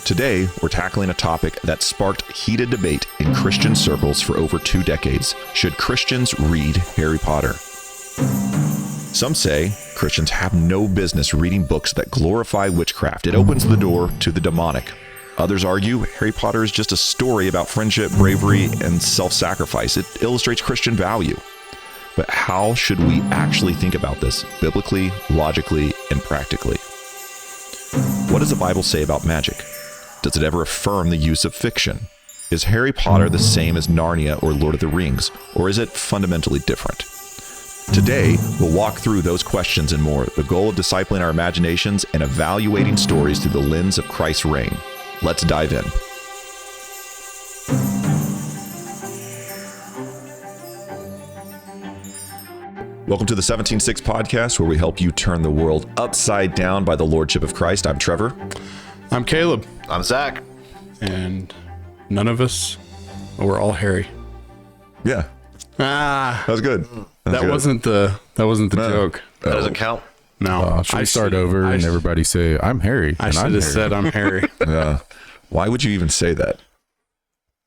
Today, we're tackling a topic that sparked heated debate in Christian circles for over 2 decades. Should Christians read Harry Potter? Some say Christians have no business reading books that glorify witchcraft. It opens the door to the demonic. Others argue Harry Potter is just a story about friendship, bravery, and self-sacrifice. It illustrates Christian value. But how should we actually think about this biblically, logically, and practically? What does the Bible say about magic? Does it ever affirm the use of fiction? Is Harry Potter the same as Narnia or Lord of the Rings, or is it fundamentally different? Today, we'll walk through those questions and more, the goal of discipling our imaginations and evaluating stories through the lens of Christ's reign. Let's dive in. Welcome to the 17:6 podcast, where we help you turn the world upside down by the Lordship of Christ. I'm Trevor. I'm Caleb. I'm Zach. And none of us, we're all Harry. Yeah, that was good. That wasn't the joke. That doesn't count. No. Should we start over and everybody say, I'm Harry? I should have said I'm Harry. Yeah. Why would you even say that?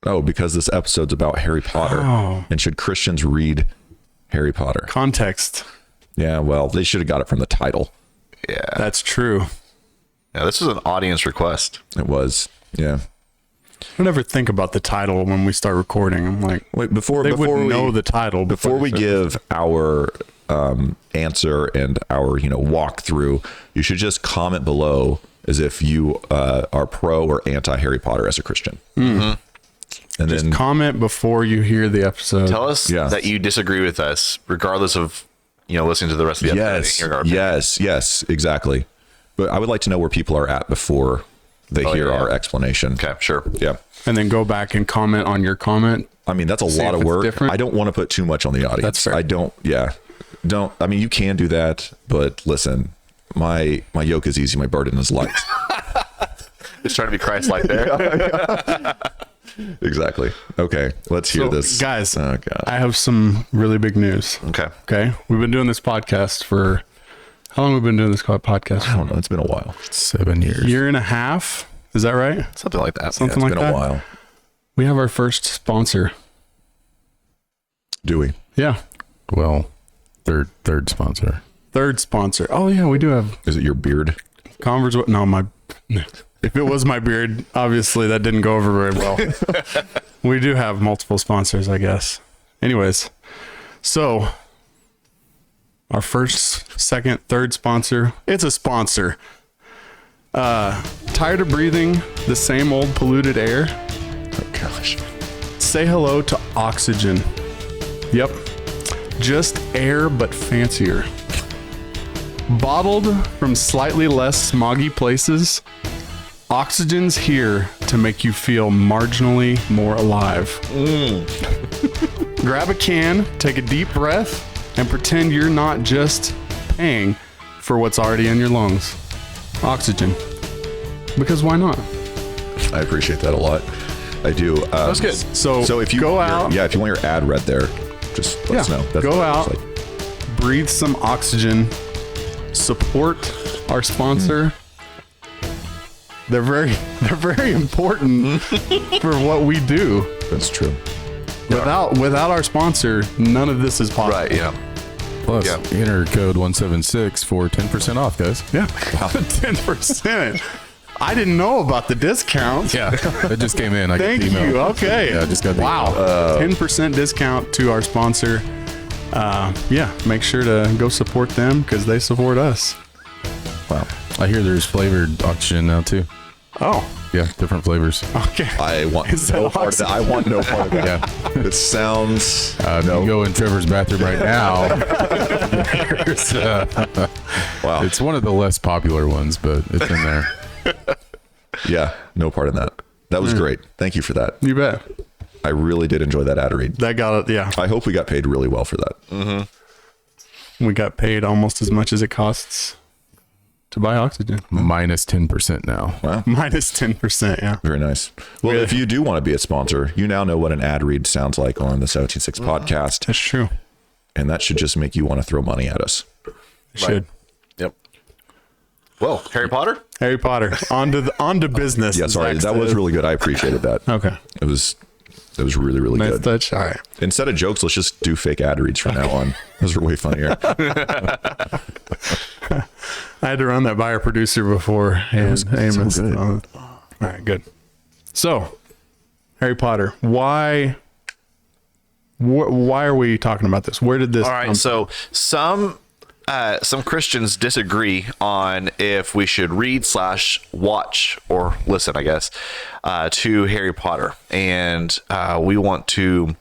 Oh, because this episode's about Harry Potter. Oh. And should Christians read Harry Potter? Context. Yeah, well, they should have got it from the title. Yeah. That's true. Yeah, this is an audience request. It was, yeah. I never think about the title when we start recording. I'm like, Wait, before they we wouldn't know the title. Before we give our answer and our walkthrough, you should just comment below as if you are pro or anti Harry Potter as a Christian. Mm-hmm. And just then comment before you hear the episode. Tell us that you disagree with us, regardless of listening to the rest of the episode. Yes, exactly. But I would like to know where people are at before they hear our explanation. Okay, sure. Yeah. And then go back and comment on your comment. I mean, that's a lot of work. Different. I don't want to put too much on the audience. That's fair. I don't. I mean, you can do that, but listen, my yoke is easy, my burden is light. Just trying to be Christ-like there. Exactly. Okay, let's hear this. Guys, oh, God. I have some really big news. Okay. We've been doing this podcast for, how long have we been doing this podcast for? I don't know. It's been a while. 7 years. Year and a half. Is that right? Something like that. It's been a while. We have our first sponsor. Do we? Yeah. Well, third sponsor. Third sponsor. Oh yeah, we do have. Is it your beard? Converse. No, if it was my beard, obviously that didn't go over very well. We do have multiple sponsors, I guess. Anyways, so our first, second, third sponsor. It's a sponsor. Tired of breathing the same old polluted air? Oh gosh. Say hello to Oxygen. Yep. Just air, but fancier. Bottled from slightly less smoggy places, Oxygen's here to make you feel marginally more alive. Grab a can, take a deep breath, and pretend you're not just paying for what's already in your lungs. Oxygen. Because why not? I appreciate that a lot. I do. That's good. So if you go out, if you want your ad read there, just let us know. That's go out, breathe some oxygen, support our sponsor. They're very important for what we do. That's true. Without our sponsor, none of this is possible. Right, yeah. Plus, enter code 176 for 10% off, guys. Yeah. 10%. I didn't know about the discounts. Yeah, it just came in. Thank you. Okay. Yeah, I just got the wow. 10% discount to our sponsor. Make sure to go support them because they support us. Wow. I hear there's flavored oxygen now too. Oh. Yeah, different flavors. Okay. I want no part of that. I want no part of that. Yeah. It sounds. If you go in Trevor's bathroom right now, Wow. It's one of the less popular ones, but it's in there. Yeah, no part in that. That was great. Thank you for that. You bet. I really did enjoy that ad read. That got it. Yeah. I hope we got paid really well for that. We got paid almost as much as it costs to buy oxygen. Minus 10% now. Wow. Minus 10%. Yeah. Very nice. Well, if you do want to be a sponsor, you now know what an ad read sounds like on the 17:6 podcast. That's true. And that should just make you want to throw money at us. It should. Yep. Whoa, Harry Potter? Harry Potter. On to business. Yeah, sorry, that was really good. I appreciated that. Okay. It was really, really Nice good. touch. All right. Instead of jokes, let's just do fake ad reads from now on. Those are way funnier. I had to run that by our producer before, and Amos. so good. All right, good. So, Harry Potter. Why are we talking about this? Where did this? All right, so some Christians disagree on if we should read / watch or listen, I guess, to Harry Potter, and we want to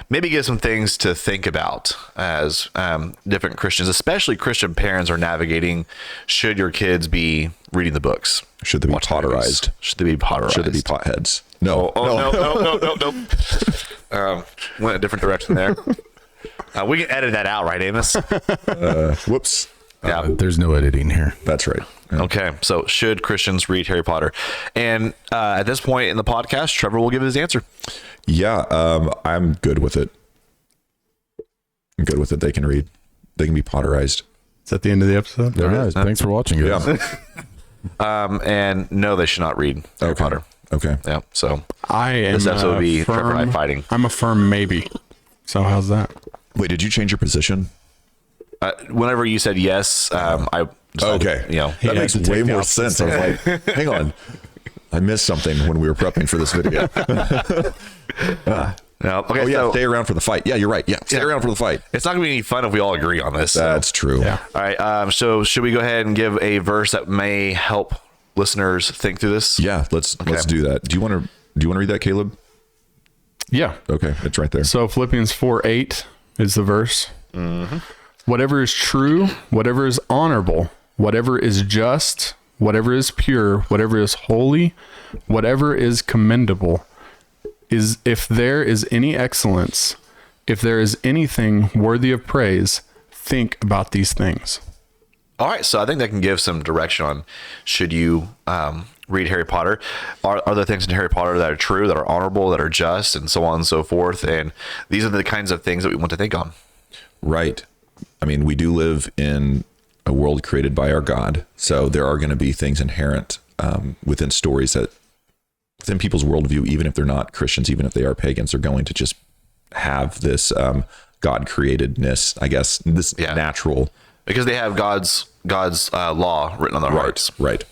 maybe give some things to think about as different Christians, especially Christian parents, are navigating. Should your kids be reading the books? Should they be Watching movies? Potterized? Should they be Potterized? Should they be potheads? No. No. Went a different direction there. We can edit that out, right, Amos? Whoops. Yeah. There's no editing here. That's right. Yeah. Okay, so should Christians read Harry Potter? And at this point in the podcast, Trevor will give his answer. Yeah, I'm good with it. I'm good with it. They can read. They can be potterized. Is that the end of the episode? All right. Thanks for watching, guys. Yeah. And no, they should not read Harry Potter. Okay. Yeah, so I am. this episode will be firm, Trevor and I fighting. I'm a firm maybe. So how's that? Wait, did you change your position? Whenever you said yes, I decided, Okay. you know, That makes had to way take the more opposite sense. I was like, hang on. I missed something when we were prepping for this video. no, okay, Oh, yeah. so Stay around for the fight. Yeah, you're right. Yeah. Stay around for the fight. it's not going to be any fun if we all agree on this. so. That's true. Yeah. All right, so should we go ahead and give a verse that may help listeners think through this? Yeah. Let's do that. Do you want to read that, Caleb? Yeah. Okay. It's right there. So Philippians 4:8 is the verse. Whatever is true, whatever is honorable, whatever is just, whatever is pure, whatever is holy, whatever is commendable, is if there is any excellence, if there is anything worthy of praise, think about these things. All right, so I think that can give some direction on should you read Harry Potter. Are there things in Harry Potter that are true, that are honorable, that are just, and so on and so forth? And these are the kinds of things that we want to think on. Right. I mean, we do live in a world created by our God. So there are going to be things inherent within stories that within people's worldview, even if they're not Christians, even if they are pagans, they're going to just have this God createdness, I guess, this natural. Because they have God's law written on their hearts. Right.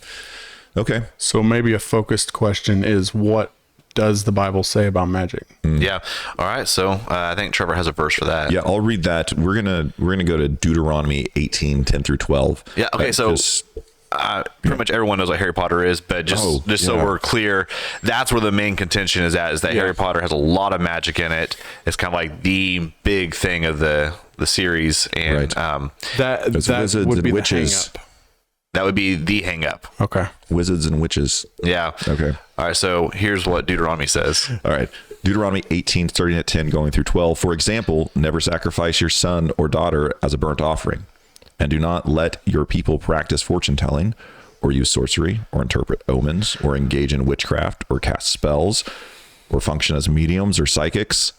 Okay. So maybe a focused question is, what does the Bible say about magic? Yeah. All right. So I think Trevor has a verse for that. Yeah, I'll read that. We're gonna go to Deuteronomy 18:10-12. Yeah. Okay. So Just- pretty much everyone knows what Harry Potter is, but just so yeah. we're clear, that's where the main contention is at, is that Harry Potter has a lot of magic in it. It's kind of like the big thing of the series, and Right. That It's wizards would and be witches. the hang-up. that would be the hang up. Okay. Wizards and witches. Yeah. Okay. All right. So here's what Deuteronomy says. All right. Deuteronomy 18, starting at 10, going through 12. For example, never sacrifice your son or daughter as a burnt offering, and do not let your people practice fortune telling, or use sorcery, or interpret omens, or engage in witchcraft, or cast spells, or function as mediums or psychics,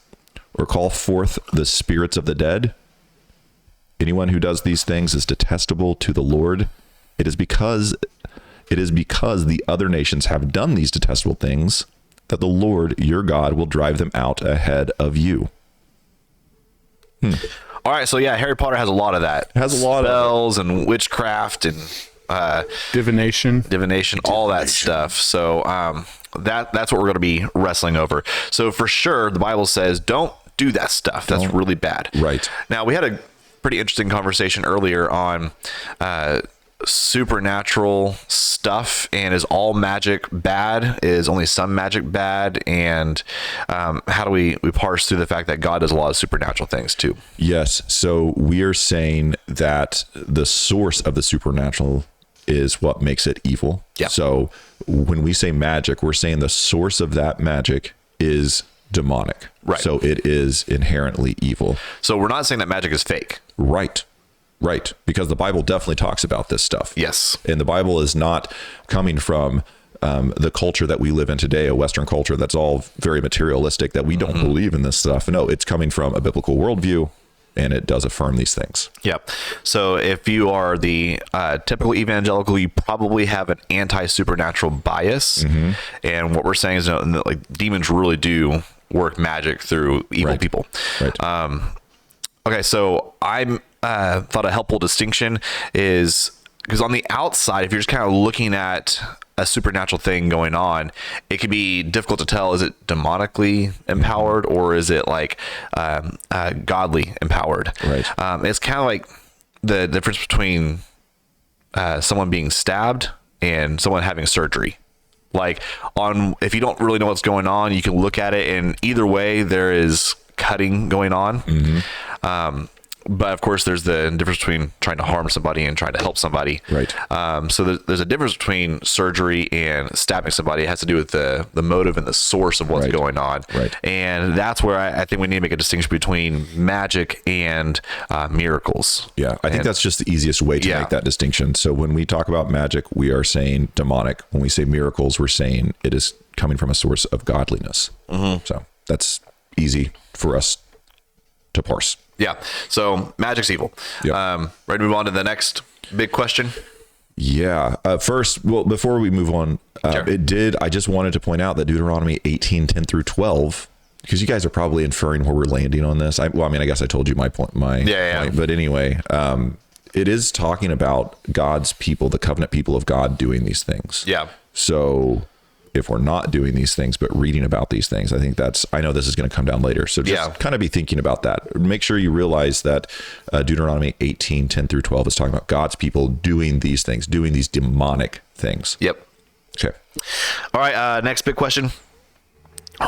or call forth the spirits of the dead. Anyone who does these things is detestable to the Lord. It is because the other nations have done these detestable things that the Lord your God will drive them out ahead of you. All right. So yeah, Harry Potter has a lot of that. Has a lot of it. spells and witchcraft and Divination. divination, all that stuff. So that's what we're going to be wrestling over. So for sure, the Bible says don't do that stuff. That's really bad. Right. Now, we had a pretty interesting conversation earlier on supernatural stuff, and is all magic bad? Is only some magic bad? And how do we parse through the fact that God does a lot of supernatural things too? Yes. So we are saying that the source of the supernatural is what makes it evil. Yeah. So when we say magic, we're saying the source of that magic is demonic. Right. So it is inherently evil. So we're not saying that magic is fake. Right. Right. Because the Bible definitely talks about this stuff. Yes. And the Bible is not coming from the culture that we live in today, a Western culture that's all very materialistic, that we don't believe in this stuff. No, it's coming from a biblical worldview. and it does affirm these things. Yep. So if you are the typical evangelical, you probably have an anti-supernatural bias. And what we're saying is that, like, demons really do work magic through evil Right. people. Right. Okay, so I thought a helpful distinction is because on the outside, if you're just kind of looking at a supernatural thing going on, it can be difficult to tell, is it demonically empowered or is it like godly empowered? Right. It's kind of like the difference between someone being stabbed and someone having surgery. Like, if you don't really know what's going on, you can look at it, and either way there is cutting going on. But of course, there's the difference between trying to harm somebody and trying to help somebody. Right. So there's a difference between surgery and stabbing somebody. It has to do with the motive and the source of what's Right. going on. Right. And that's where I think we need to make a distinction between magic and miracles. Yeah, I think that's just the easiest way to Yeah. make that distinction. So when we talk about magic, we are saying demonic. When we say miracles, we're saying it is coming from a source of godliness. So that's easy for us to parse. Yeah. So magic's evil. Yep. Ready to move on to the next big question? Yeah. First, well, before we move on, Sure. I just wanted to point out that Deuteronomy 18:10 through 12, because you guys are probably inferring where we're landing on this. I guess I told you my point, Yeah. point, but anyway, it is talking about God's people, the covenant people of God, doing these things. Yeah. So if we're not doing these things, but reading about these things, I know this is going to come down later. So just kind of be thinking about that. Make sure you realize that Deuteronomy 18:10 through 12 is talking about God's people doing these things, doing these demonic things. Yep. Okay. All right. Next big question.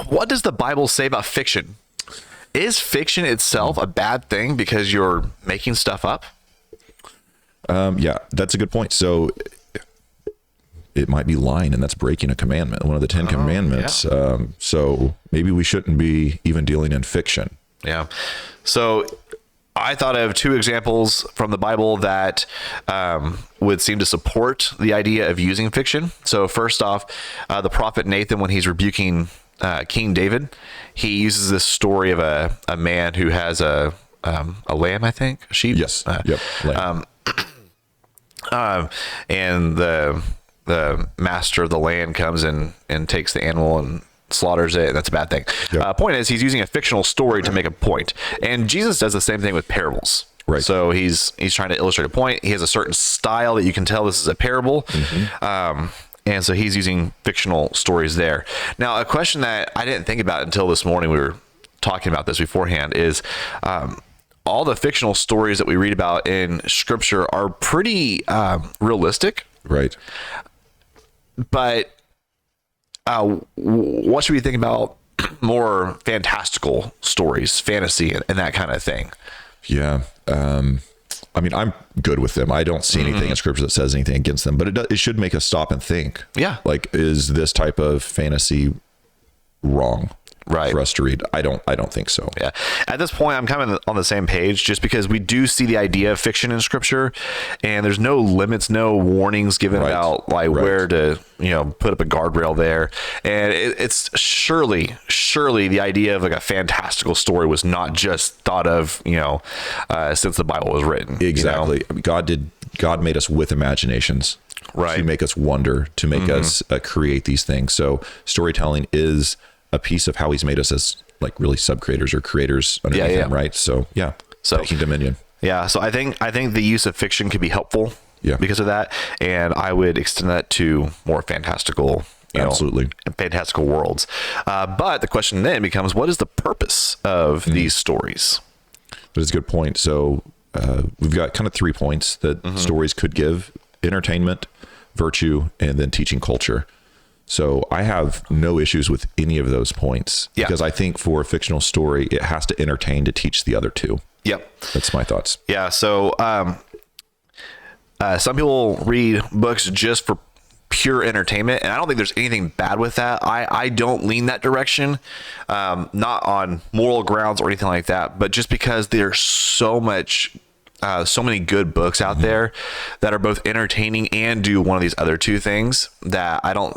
What does the Bible say about fiction? Is fiction itself a bad thing because you're making stuff up? Yeah, that's a good point. So it might be lying, and that's breaking a commandment, one of the 10 commandments. So maybe we shouldn't be even dealing in fiction. Yeah. So I thought of two examples from the Bible that would seem to support the idea of using fiction. So first off, the prophet Nathan, when he's rebuking King David, he uses this story of a man who has a lamb, I think, a sheep. Yes. Yep. Lamb. And the master of the land comes in and takes the animal and slaughters it, and that's a bad thing. Yep. Point is, he's using a fictional story to make a point, and Jesus does the same thing with parables. Right. So he's trying to illustrate a point. He has a certain style that you can tell this is a parable. And so he's using fictional stories there. Now, a question that I didn't think about until this morning, we were talking about this beforehand, is all the fictional stories that we read about in Scripture are pretty realistic. Right. But what should we think about more fantastical stories, fantasy, and that kind of thing? Yeah. I'm good with them. I don't see anything in Scripture that says anything against them, but it should make us stop and think. Yeah. Like, is this type of fantasy wrong? Right. For us to read? I don't think so. Yeah. At this point, I'm kind of on the same page, just because we do see the idea of fiction in Scripture, and there's no limits, no warnings given about where to, put up a guardrail there. And it's surely the idea of like a fantastical story was not just thought of, since the Bible was written. Exactly. I mean, God made us with imaginations. Right. To make us wonder, to make us create these things. So storytelling is a piece of how he's made us as like really sub-creators or creators underneath him, right? So taking dominion. Yeah, so I think the use of fiction could be helpful because of that, and I would extend that to more fantastical, fantastical worlds. But the question then becomes, what is the purpose of these stories? That's a good point. So we've got kind of 3 points that stories could give: entertainment, virtue, and then teaching culture. So I have no issues with any of those points because I think for a fictional story, it has to entertain to teach the other two. Yep. That's my thoughts. Yeah. So some people read books just for pure entertainment, and I don't think there's anything bad with that. I don't lean that direction, not on moral grounds or anything like that, but just because there's so many good books out there that are both entertaining and do one of these other two things that I don't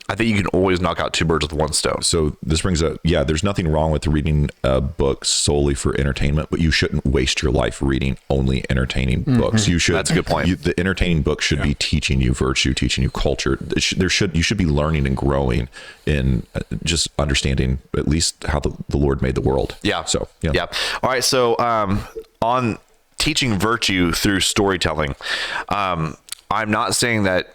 I think you can always knock out two birds with one stone. So this brings up, yeah, there's nothing wrong with reading a book solely for entertainment, but you shouldn't waste your life reading only entertaining books. You should. That's a good point. The entertaining book should be teaching you virtue, teaching you culture. You should be learning and growing in just understanding at least how the Lord made the world. Yeah. So yeah. Yeah. All right. So on teaching virtue through storytelling, I'm not saying that.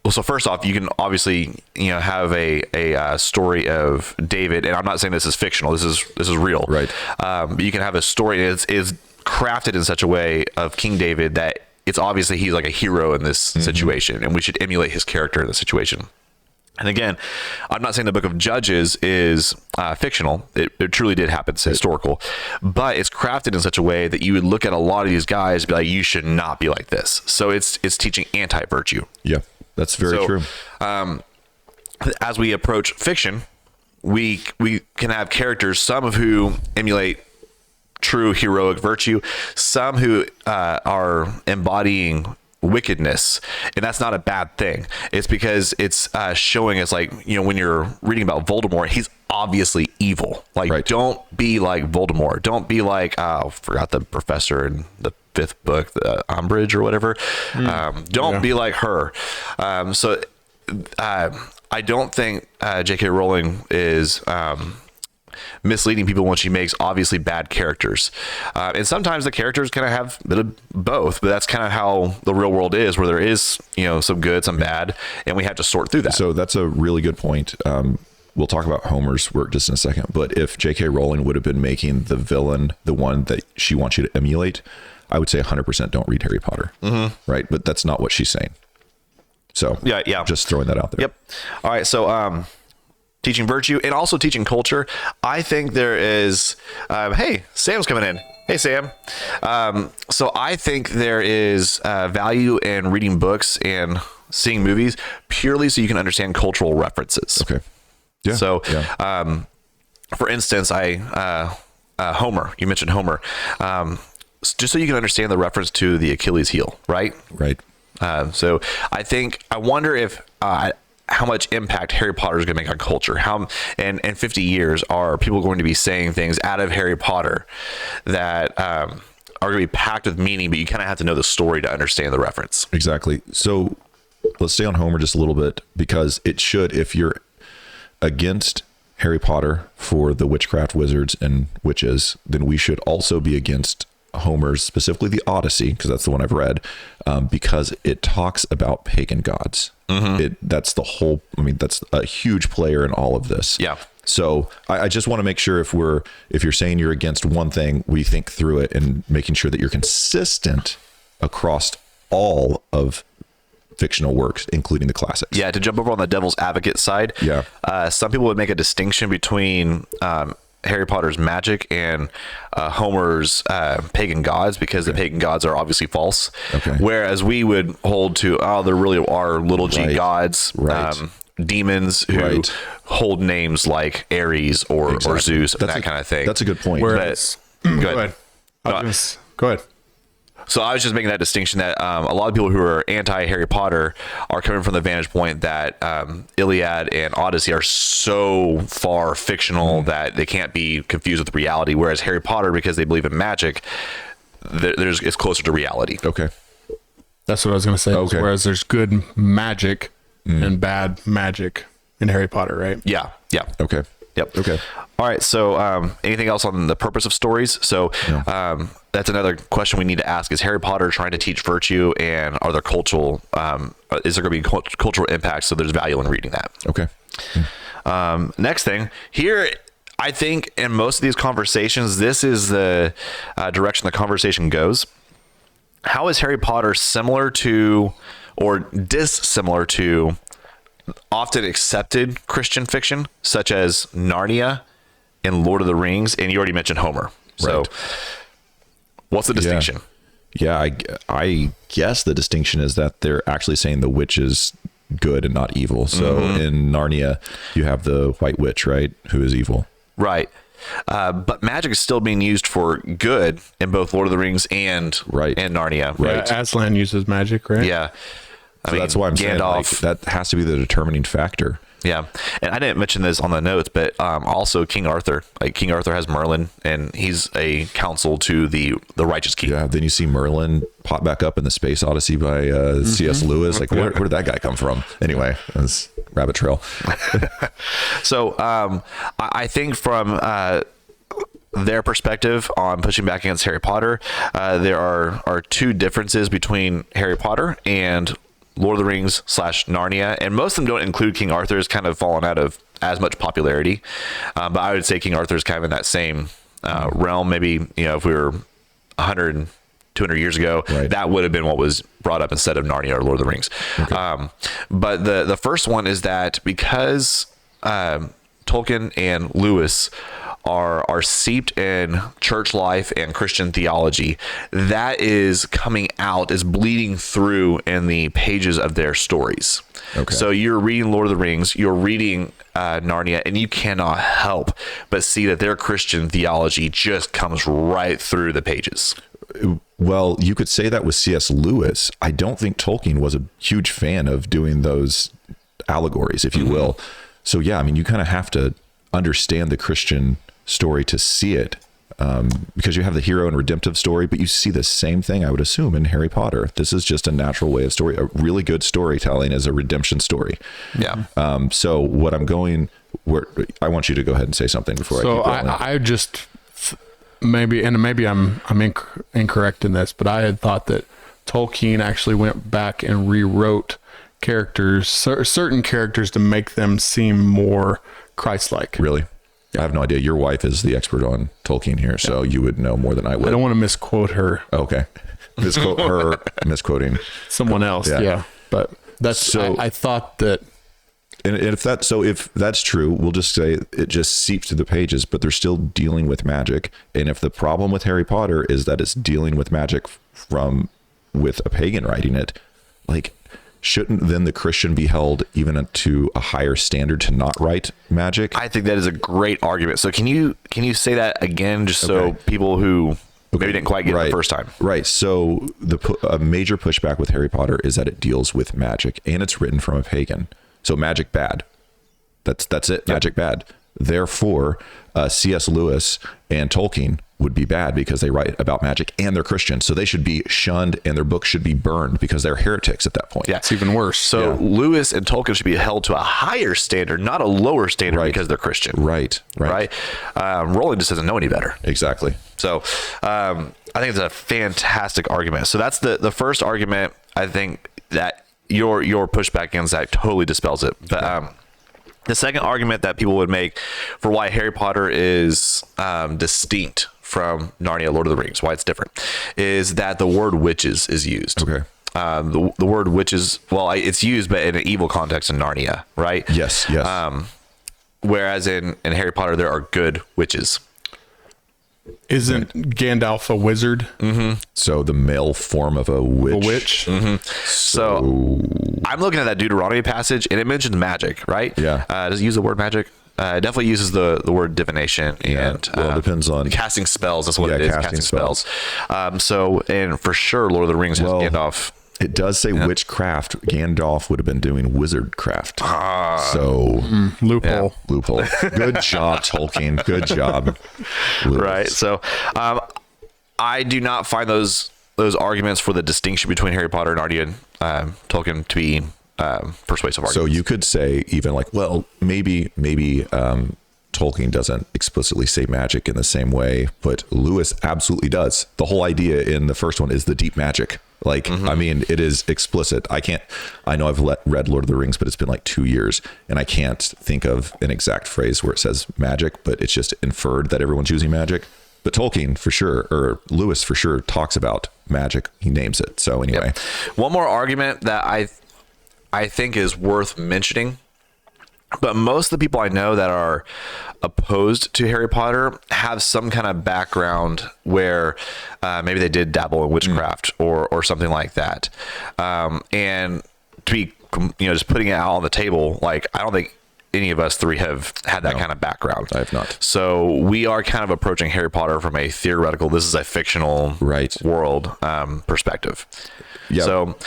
Well, so first off, you can obviously have a story of David, and I'm not saying this is fictional. This is real, Right? But you can have a story that is crafted in such a way of King David that it's obviously he's like a hero in this situation, and we should emulate his character in the situation. And again, I'm not saying the book of Judges is fictional. It truly did happen. It's historical. But it's crafted in such a way that you would look at a lot of these guys and be like, you should not be like this. So it's teaching anti-virtue. Yeah, that's very true. As we approach fiction, we can have characters, some of who emulate true heroic virtue, some who are embodying wickedness, and that's not a bad thing. It's because it's showing us, like, when you're reading about Voldemort, he's obviously evil. Like, Right. Don't be like Voldemort. Don't be like, forgot the professor in the 5th book, the Umbridge or whatever. Don't be like her. So I don't think J.K. Rowling is misleading people when she makes obviously bad characters, and sometimes the characters kind of have a bit of both, but that's kind of how the real world is, where there is some good, some bad, and we have to sort through that. So that's a really good point. We'll talk about Homer's work just in a second, but if J.K. Rowling would have been making the villain the one that she wants you to emulate, I would say 100% don't read Harry Potter, right? But that's not what she's saying. So yeah, just throwing that out there. Yep. All right. So teaching virtue and also teaching culture. I think there is. Hey, Sam's coming in. Hey, Sam. So I think there is value in reading books and seeing movies purely so you can understand cultural references. Okay. Yeah. So, yeah. For instance, Homer. You mentioned Homer. Just so you can understand the reference to the Achilles heel, right? Right. So I wonder if how much impact Harry Potter is going to make on culture. How in 50 years are people going to be saying things out of Harry Potter that are going to be packed with meaning, but you kind of have to know the story to understand the reference. Exactly. So let's stay on Homer just a little bit, because it should, if you're against Harry Potter for the witchcraft wizards and witches, then we should also be against Homer's, specifically the Odyssey, because that's the one I've read, because it talks about pagan gods. That's the whole, that's a huge player in all of this. Yeah. So I just want to make sure if you're saying you're against one thing, we think through it and making sure that you're consistent across all of fictional works, including the classics. Yeah. To jump over on the devil's advocate side. Yeah. Some people would make a distinction between Harry Potter's magic and Homer's pagan gods, because the pagan gods are obviously false. Okay. Whereas we would hold to, there really are little g Right. gods, Right. demons who Right. hold names like Ares or Zeus, and that kind of thing. That's a good point. Whereas, Go go ahead. ahead. Go ahead. So I was just making that distinction that a lot of people who are anti-Harry Potter are coming from the vantage point that Iliad and Odyssey are so far fictional that they can't be confused with reality, whereas Harry Potter, because they believe in magic, it's closer to reality. Okay. That's what I was going to say. Okay. Whereas there's good magic and bad magic in Harry Potter, right? Yeah. Yeah. Okay. Yep. Okay. All right. So anything else on the purpose of stories? So that's another question we need to ask. Is Harry Potter trying to teach virtue, and are there cultural, is there going to be cultural impacts? So there's value in reading that. Okay. Next thing here, I think in most of these conversations, this is the direction the conversation goes. How is Harry Potter similar to or dissimilar to often accepted Christian fiction, such as Narnia and Lord of the Rings? And you already mentioned Homer. So Right. what's the distinction? Yeah, I guess the distinction is that they're actually saying the witch is good and not evil. So in Narnia, you have the White Witch, right, who is evil. Right. But magic is still being used for good in both Lord of the Rings and Narnia. Right. Yeah, Aslan uses magic, right? Yeah. So that's why I'm saying, like, Gandalf. that has to be the determining factor. Yeah, and I didn't mention this on the notes, but also King Arthur. Like King Arthur has Merlin, and he's a counsel to the righteous king. Yeah, then you see Merlin pop back up in the Space Odyssey by C.S. Lewis. Like, where did that guy come from? Anyway, that's rabbit trail. So I think from their perspective on pushing back against Harry Potter, there are two differences between Harry Potter and Lord of the Rings / Narnia, and most of them don't include King Arthur. Has kind of fallen out of as much popularity, but I would say King Arthur is kind of in that same realm. Maybe, if we were 100, 200 years ago, right, that would have been what was brought up instead of Narnia or Lord of the Rings. Okay. But the first one is that because Tolkien and Lewis are steeped in church life and Christian theology, that is coming out, is bleeding through in the pages of their stories. Okay. So you're reading Lord of the Rings, you're reading Narnia, and you cannot help but see that their Christian theology just comes right through the pages. Well, you could say that with C.S. Lewis. I don't think Tolkien was a huge fan of doing those allegories, if you will. So yeah, I mean, you kind of have to understand the Christian story to see it, because you have the hero and redemptive story, but you see the same thing, I would assume, in Harry Potter. This is just a natural way of story. A really good storytelling is a redemption story. Yeah. So what I'm going, where I want you to go ahead and say something before So I keep going. I just maybe I'm incorrect in this, but I had thought that Tolkien actually went back and rewrote characters, certain characters, to make them seem more Christ-like. Really? I have no idea. Your wife is the expert on Tolkien here, so you would know more than I would. I don't want to misquote her. Okay. Misquote her, misquoting Someone else, yeah. But that's So- I thought that. And if that's true, we'll just say it just seeps through the pages, but they're still dealing with magic. And if the problem with Harry Potter is that it's dealing with magic with a pagan writing it, like, shouldn't then the Christian be held even to a higher standard to not write magic? I think that is a great argument. So can you say that again, just so people who maybe didn't quite get it the first time? Right. So a major pushback with Harry Potter is that it deals with magic, and it's written from a pagan. So magic bad. That's it. Magic bad. Therefore, C.S. Lewis and Tolkien would be bad because they write about magic and they're Christian. So they should be shunned and their books should be burned because they're heretics at that point. Yeah. It's even worse. So Lewis and Tolkien should be held to a higher standard, not a lower standard, because they're Christian. Right. Rowling just doesn't know any better. Exactly. So I think it's a fantastic argument. So that's the first argument. I think that your pushback against that totally dispels it. But the second argument that people would make for why Harry Potter is distinct from Narnia, Lord of the Rings, why it's different, is that the word witches is used. Okay. The word witches, well, it's used, but in an evil context in Narnia, right? Yes. Whereas in Harry Potter, there are good witches. Isn't Gandalf a wizard? So the male form of a witch. A witch? So I'm looking at that Deuteronomy passage, and it mentions magic, right? Yeah. Does it use the word magic? It definitely uses the word divination, and Well, it depends on casting spells. That's what it is. casting spells. So, and for sure, Lord of the Rings has Gandalf. It does say witchcraft. Gandalf would have been doing wizardcraft. So Loophole. loophole. Good job, Tolkien. Good job. Lewis. Right. So, I do not find those arguments for the distinction between Harry Potter and Narnia and Tolkien to be persuasive arguments. So you could say even like, well, maybe Tolkien doesn't explicitly say magic in the same way, but Lewis absolutely does. The whole idea in the first one is the deep magic. Like, I mean, it is explicit. I know I've read Lord of the Rings, but it's been like 2 years, and I can't think of an exact phrase where it says magic, but it's just inferred that everyone's using magic. But Tolkien for sure, or Lewis for sure, talks about magic. He names it. So anyway. Yep. One more argument that I think is worth mentioning, but most of the people I know that are opposed to Harry Potter have some kind of background where maybe they did dabble in witchcraft or something like that. And to be, just putting it out on the table, like, I don't think any of us three have had that kind of background. I have not. So we are kind of approaching Harry Potter from a theoretical, this is a fictional Right. world perspective. Yeah. So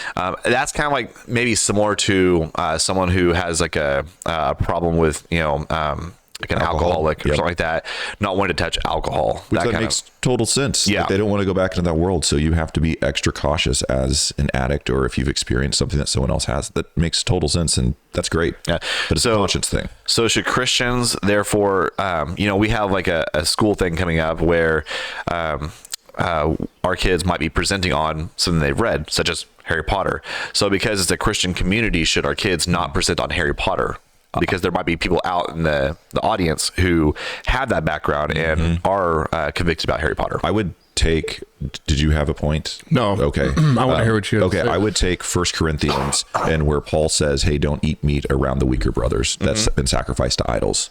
that's kind of like maybe similar to someone who has like a problem with, like an alcoholic or something like that, not wanting to touch alcohol. Which that kind makes total sense. Yeah. Like, they don't want to go back into that world. So you have to be extra cautious as an addict, or if you've experienced something that someone else has. That makes total sense. And that's great. Yeah. But it's a conscience thing. So should Christians, therefore, we have like a school thing coming up where our kids might be presenting on something they've read, such as Harry Potter. So because it's a Christian community, should our kids not present on Harry Potter? Because there might be people out in the audience who have that background and are convicted about Harry Potter. I would take, did you have a point? No. Okay. I want to hear what you have to Okay. say. I would take 1 Corinthians and where Paul says, hey, don't eat meat around the weaker brothers that's been sacrificed to idols.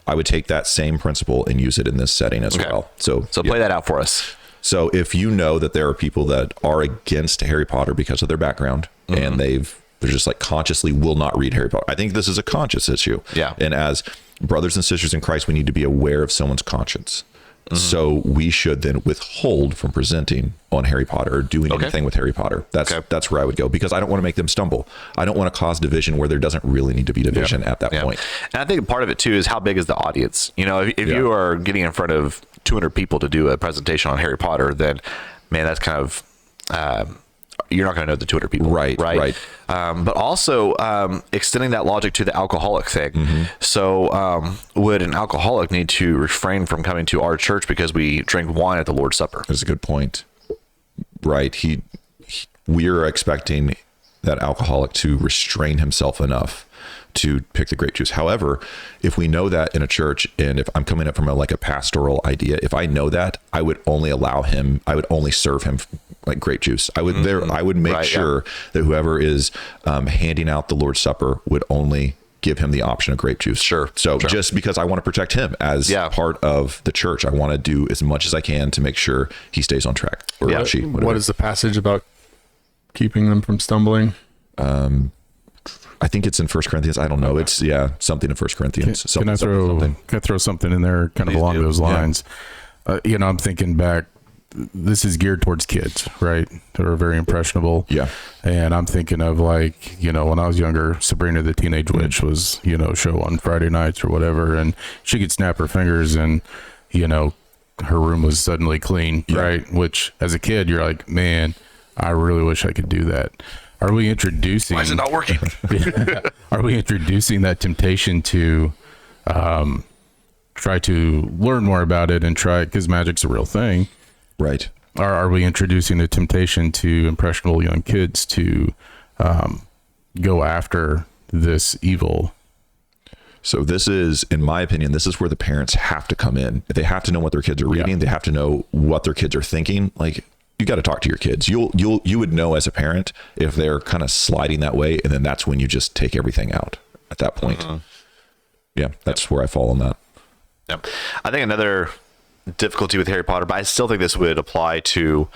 I would take that same principle and use it in this setting as well. So play that out for us. So if you know that there are people that are against Harry Potter because of their background and they're just like consciously will not read Harry Potter. I think this is a conscious issue. Yeah. And as brothers and sisters in Christ, we need to be aware of someone's conscience. So we should then withhold from presenting on Harry Potter or doing anything with Harry Potter. That's where I would go, because I don't want to make them stumble. I don't want to cause division where there doesn't really need to be division at that point. And I think part of it too is how big is the audience? If you are getting in front of 200 people to do a presentation on Harry Potter, then man, that's kind of you're not going to know the 200 people. Right. But also extending that logic to the alcoholic thing. So would an alcoholic need to refrain from coming to our church because we drink wine at the Lord's Supper? That's a good point. Right. We are expecting that alcoholic to restrain himself enough to pick the grape juice. However, if we know that in a church, and if I'm coming up from a pastoral idea, if I know that, I would only serve him like grape juice. I would make sure that whoever is handing out the Lord's Supper would only give him the option of grape juice. Sure. Just because I want to protect him as part of the church, I want to do as much as I can to make sure he stays on track. Or she, what is the passage about keeping them from stumbling? I think it's in 1 Corinthians. I don't know. It's something in 1 Corinthians. Can I throw something in there kind of along those lines? I'm thinking back, this is geared towards kids, right? They're very impressionable. Yeah. And I'm thinking of when I was younger, Sabrina the Teenage Witch was, show on Friday nights or whatever. And she could snap her fingers and, her room was suddenly clean, right? Which as a kid, you're like, man, I really wish I could do that. Are we introducing? Why is it not working? Are we introducing that temptation to try to learn more about it and try, because magic's a real thing, right? Are we introducing the temptation to impressionable young kids to go after this evil? So this is, in my opinion, this is where the parents have to come in. They have to know what their kids are reading. They have to know what their kids are thinking. Like, you got to talk to your kids. You would know as a parent if they're kind of sliding that way, and then that's when you just take everything out at that point. Yeah, that's where I fall on that. Yep. I think another difficulty with Harry Potter, but I still think this would apply to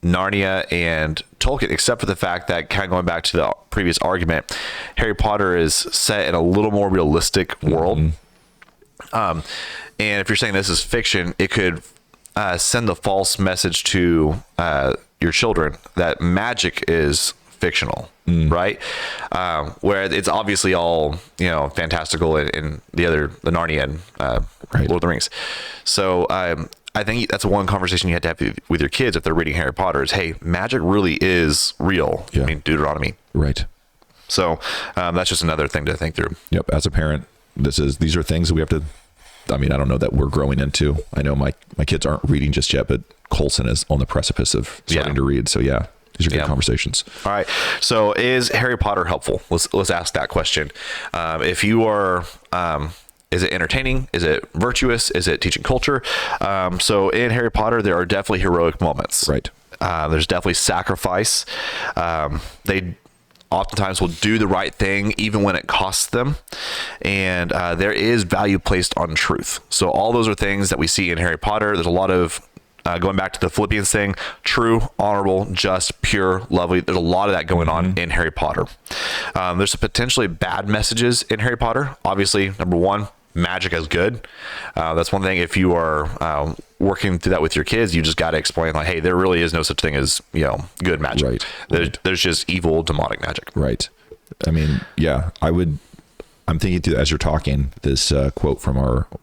Narnia and Tolkien, except for the fact that, kind of going back to the previous argument, Harry Potter is set in a little more realistic world. And if you're saying this is fiction, it could send the false message to your children that magic is fictional, right? Where it's obviously all fantastical in the Narnia and Lord of the Rings. So I think that's one conversation you have to have with your kids if they're reading Harry Potter is, hey, magic really is real. I mean, Deuteronomy. Right. So that's just another thing to think through. Yep. As a parent, these are things that we have to, I don't know that we're growing into. I know my kids aren't reading just yet, but Colson is on the precipice of starting to read. So these are good conversations. All right. So is Harry Potter helpful? Let's ask that question. If you are, is it entertaining? Is it virtuous? Is it teaching culture? So in Harry Potter, there are definitely heroic moments. Right. There's definitely sacrifice. They oftentimes will do the right thing even when it costs them, and there is value placed on truth. So all those are things that we see in Harry Potter. There's a lot of going back to the Philippians thing, true, honorable, just, pure, lovely. There's a lot of that going on in Harry Potter. There's some potentially bad messages in Harry Potter. Obviously, number one, magic as good. That's one thing. If you are working through that with your kids, you just got to explain like, hey, there really is no such thing as, good magic. Right. There's just evil demonic magic. Right. I mean, yeah, I'm thinking through as you're talking, this quote from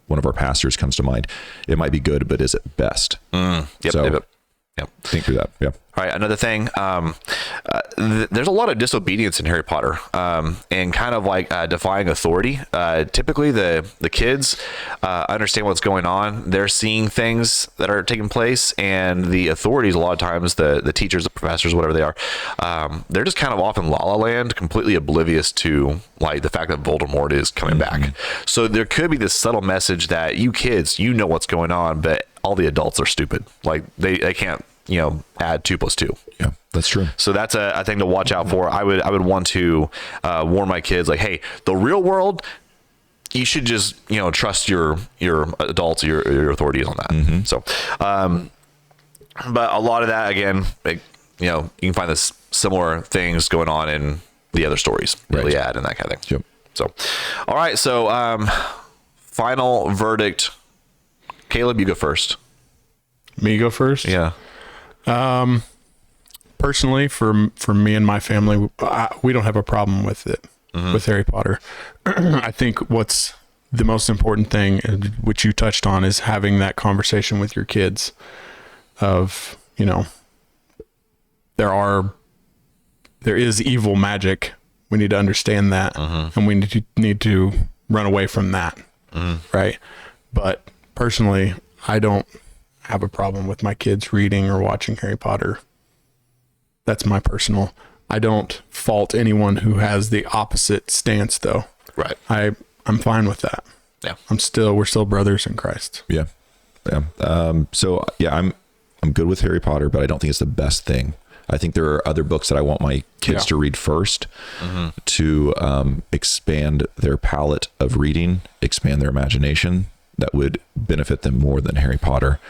one of our pastors comes to mind. It might be good, but is it best? Yep. So Yep. think through that. Yeah. All right, another thing, there's a lot of disobedience in Harry Potter, and kind of like defying authority. Typically, the kids understand what's going on. They're seeing things that are taking place, and the authorities, a lot of times, the teachers, the professors, whatever they are, they're just kind of off in La La Land, completely oblivious to like the fact that Voldemort is coming back. So there could be this subtle message that you kids, you know what's going on, but all the adults are stupid. Like they can't, add 2 + 2. Yeah, that's true. So that's a thing to watch out for. I would want to warn my kids like, hey, the real world, you should just, trust your adults, your authorities on that. So, but a lot of that, again, like, you can find this similar things going on in the other stories, Right. Iliad and that kind of thing. Yep. So, all right. So, final verdict. Caleb, you go first. Me go first? Yeah. Personally, for me and my family, we don't have a problem with it, with Harry Potter. I think what's the most important thing, which you touched on, is having that conversation with your kids of, there is evil magic. We need to understand that, and we need to run away from that. Right. But personally, I don't have a problem with my kids reading or watching Harry Potter. That's my personal. I don't fault anyone who has the opposite stance though. Right. I'm fine with that. Yeah. We're still brothers in Christ. Yeah. Yeah. So yeah, I'm good with Harry Potter, but I don't think it's the best thing. I think there are other books that I want my kids to read first to expand their palette of reading, expand their imagination. That would benefit them more than Harry Potter.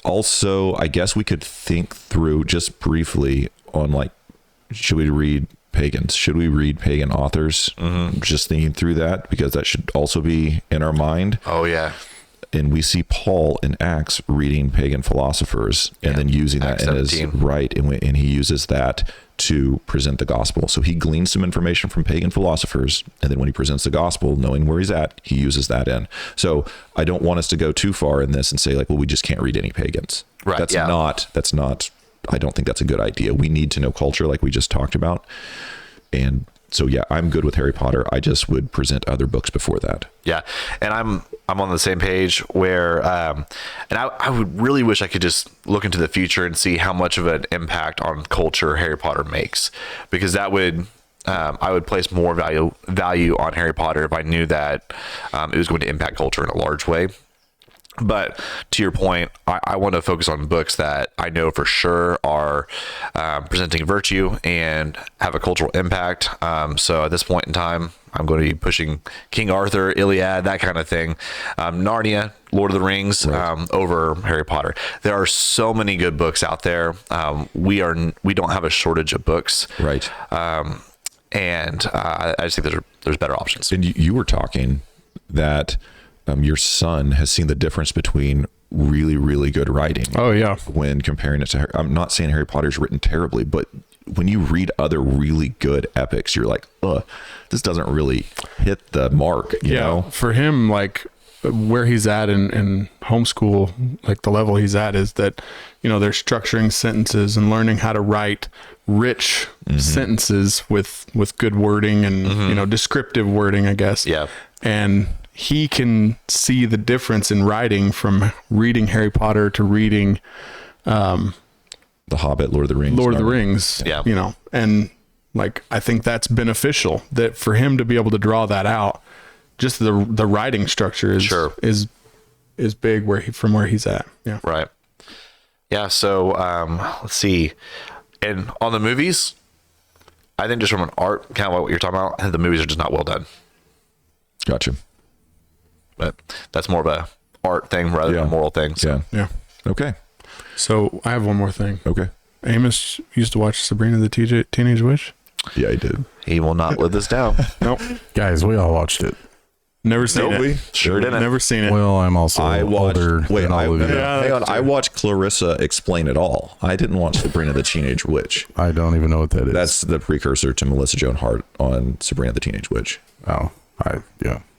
Also, I guess we could think through just briefly on like, should we read pagans? Should we read pagan authors? Just thinking through that, because that should also be in our mind. Oh yeah. And we see Paul in Acts reading pagan philosophers and then using that Acts in his 17. right. And he uses that to present the gospel. So he gleans some information from pagan philosophers. And then when he presents the gospel, knowing where he's at, he uses that in. So I don't want us to go too far in this and say like, well, we just can't read any pagans. Right. That's Yeah. not, I don't think that's a good idea. We need to know culture like we just talked about. And so, yeah, I'm good with Harry Potter. I just would present other books before that. Yeah, and I'm on the same page where, and I would really wish I could just look into the future and see how much of an impact on culture Harry Potter makes, because that would, I would place more value on Harry Potter if I knew that it was going to impact culture in a large way. But to your point, I want to focus on books that I know for sure are presenting virtue and have a cultural impact. So at this point in time, I'm going to be pushing King Arthur, Iliad, that kind of thing. Narnia, Lord of the Rings, over Harry Potter. There are so many good books out there. We don't have a shortage of books. Right. And I just think there's better options. And you were talking that your son has seen the difference between really, really good writing. Oh yeah. When comparing it to, I'm not saying Harry Potter's written terribly, but when you read other really good epics, you're like, this doesn't really hit the mark, you know? For him, like where he's at in homeschool, like the level he's at is that, they're structuring sentences and learning how to write rich sentences with good wording and, descriptive wording, I guess. Yeah. And he can see the difference in writing from reading Harry Potter to reading The Hobbit, Lord of the Rings. Yeah. And like, I think that's beneficial that for him to be able to draw that out, just the writing structure is big from where he's at. Yeah. Right. Yeah. So, let's see. And on the movies, I think just from an art, kind of what you're talking about, the movies are just not well done. Gotcha. But that's more of a art thing rather than a moral thing. So. Yeah. Okay. So I have one more thing. Okay. Amos used to watch Sabrina the Teenage Witch. Yeah, I did. He will not live this down. Nope. Guys, we all watched it. Never seen Nope. it. Sure didn't. Never seen it. Well, I'm also I watched. older Wait, than all of you. Yeah, hang on. that's I watched Clarissa explain it all. I didn't watch Sabrina the Teenage Witch. I don't even know what that is. That's the precursor to Melissa Joan Hart on Sabrina the Teenage Witch. I don't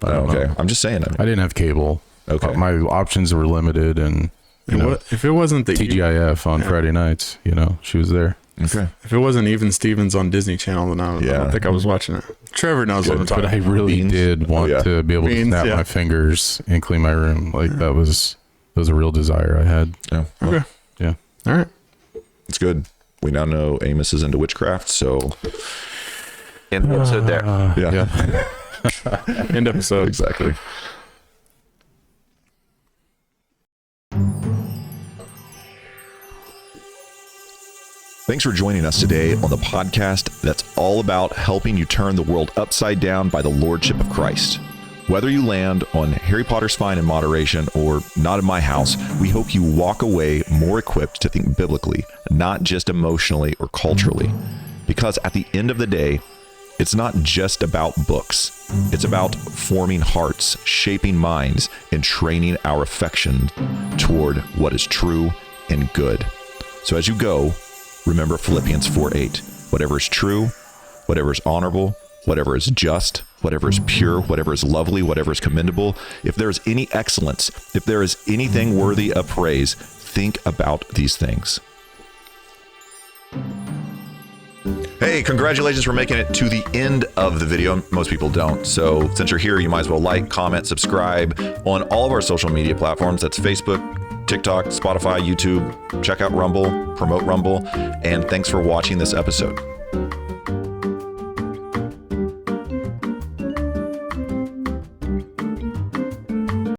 Okay, know. I'm just saying. I didn't have cable. Okay. My options were limited, and you know, If it wasn't the TGIF on Friday nights. You know, she was there. Okay. if it wasn't Even Stevens on Disney Channel, then I Yeah. don't think I was watching it. Trevor knows what I'm talking But I about. really Beans? did want yeah. to be able Beans, to snap yeah. my fingers and clean my room. Like that was a real desire I had. Yeah. Well, Okay. Yeah. All right. it's good. We now know Amos is into witchcraft. So In the episode there. yeah. End episode. Exactly. Thanks for joining us today on the podcast that's all about helping you turn the world upside down by the Lordship of Christ. Whether you land on Harry Potter's Fine in moderation or not in my house, we hope you walk away more equipped to think biblically, not just emotionally or culturally. Because at the end of the day, it's not just about books. It's about forming hearts, shaping minds, and training our affection toward what is true and good. So as you go, remember Philippians 4:8. Whatever is true, whatever is honorable, whatever is just, whatever is pure, whatever is lovely, whatever is commendable, if there is any excellence, if there is anything worthy of praise, think about these things. Hey, congratulations for making it to the end of the video. Most people don't. So since you're here, you might as well like, comment, subscribe on all of our social media platforms. That's Facebook, TikTok, Spotify, YouTube. Check out Rumble, promote Rumble. And thanks for watching this episode.